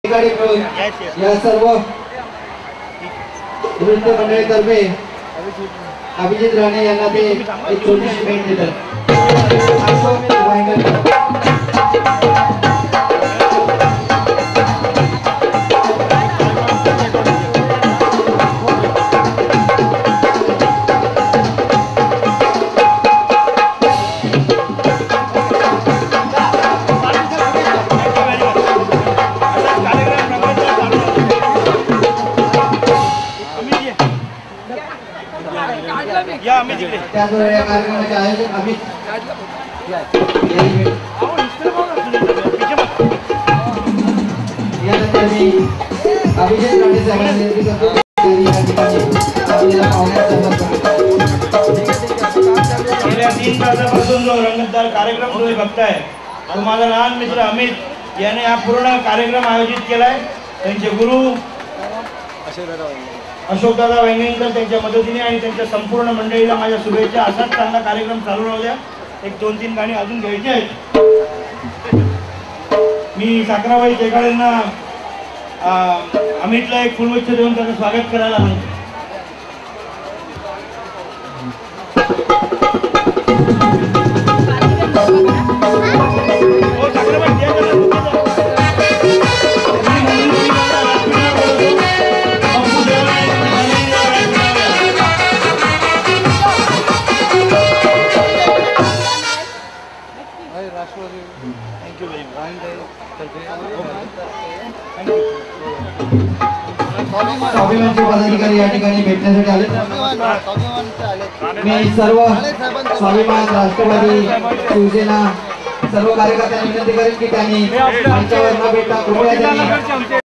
या सर्व नृत्य मंडळीतर्फे अभिजित राणे यांना ते एक छोटीशी भेट देतात। त्याद्वारे या कार्यक्रमाचे आयोजन अभिजित राणे साहेबांनी गेल्या 3 तासापासून जो रंगतदार कार्यक्रम तुम्ही बघताय तो माझा लहान मित्र अमित याने हा पूर्ण कार्यक्रम आयोजित केलाय। त्यांचे गुरु अशोकदादा वेंगेकर त्यांच्या मदतीने आणि त्यांच्या संपूर्ण मंडळीला माझ्या शुभेच्छा। असाच चांगला कार्यक्रम चालू राहू द्या। एक 2-3 गाणी अजून घ्यायची आहेत। मी साखराबाई तेकाळेंना अमितला एक फुलवच्छ देऊन त्याचं स्वागत करायला सांगतो। स्वाभिमानचे पदाधिकारी या ठिकाणी भेटण्यासाठी आले। मी सर्व स्वाभिमान, राष्ट्रवादी, शिवसेना सर्व कार्यकर्त्यांना विनंती करेन की त्यांनी मंचावर न भेटता कृपया त्यांनी